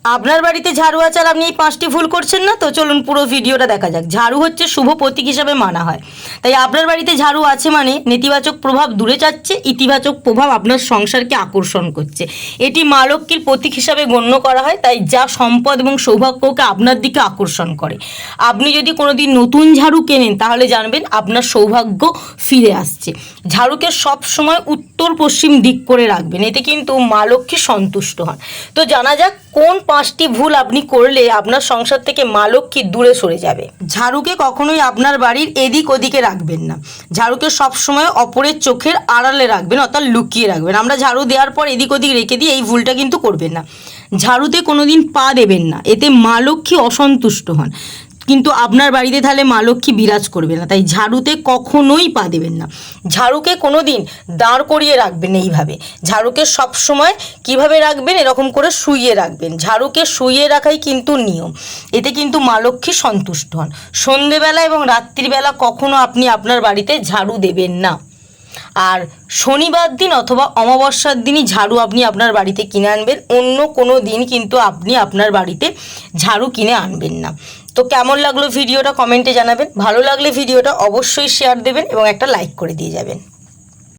আপনার বাড়িতে ঝাড়ু আছে আর আপনি এই 5টি ভুল করছেন না, তো চলুন পুরো ভিডিওটা দেখা যাক। ঝাড়ু হচ্ছে শুভ প্রতীক হিসাবে মানা হয়, তাই আপনার বাড়িতে ঝাড়ু আছে মানে নেতিবাচক প্রভাব দূরে যাচ্ছে, ইতিবাচক প্রভাব আপনার সংসারকে আকর্ষণ করছে। এটি মা লক্ষ্মীর প্রতীক হিসাবে গণ্য করা হয়, তাই যা সম্পদ এবং সৌভাগ্যকে আপনার দিকে আকর্ষণ করে। আপনি যদি কোনোদিন নতুন ঝাড়ু কেনেন তাহলে জানবেন আপনার সৌভাগ্য ফিরে আসছে। ঝাড়ুকে সব সময় উত্তর পশ্চিম দিক করে রাখবেন, এতে কিন্তু মা লক্ষ্মী সন্তুষ্ট হন। তো জানা যাক কোন 5টি ভুল আপনি করলে আপনার সংসার থেকে মা লক্ষ্মী দূরে সরে যাবে। ঝাড়ুকে কখনোই আপনার বাড়ির এদিক ওদিকে রাখবেন না। ঝাড়ুকে সবসময় অপরের চোখের আড়ালে রাখবেন, অর্থাৎ লুকিয়ে রাখবেন। আমরা ঝাড়ু দেওয়ার পর এদিক ওদিক রেখে দিই, এই ভুলটা কিন্তু করবেন না। ঝাড়ুতে কোনোদিন পা দেবেন না, এতে মা লক্ষ্মী অসন্তুষ্ট হন, কিন্তু আপনার বাড়িতে তাহলে মা লক্ষ্মী বিরাজ করবে না, তাই ঝাড়ুতে কখনোই পা দেবেন না। ঝাড়ুকে কোনো দিন দাঁড় করিয়ে রাখবেন এইভাবে। ঝাড়ুকে সবসময় কিভাবে রাখবেন, এরকম করে শুইয়ে রাখবেন। ঝাড়ুকে শুইয়ে রাখাই কিন্তু নিয়ম, এতে কিন্তু মা লক্ষ্মী সন্তুষ্ট হন। সন্ধেবেলা এবং রাত্রিবেলা কখনো আপনি আপনার বাড়িতে ঝাড়ু দেবেন না। আর শনিবার দিন অথবা অমাবস্যার দিনই ঝাড়ু আপনি আপনার বাড়িতে কিনে আনবেন, অন্য কোনো দিন কিন্তু আপনি আপনার বাড়িতে ঝাড়ু কিনে আনবেন না। তো কেমন লাগলো ভিডিওটা কমেন্টে জানাবেন। ভালো লাগলে ভিডিওটা অবশ্যই শেয়ার দেবেন এবং একটা লাইক করে দিয়ে যাবেন।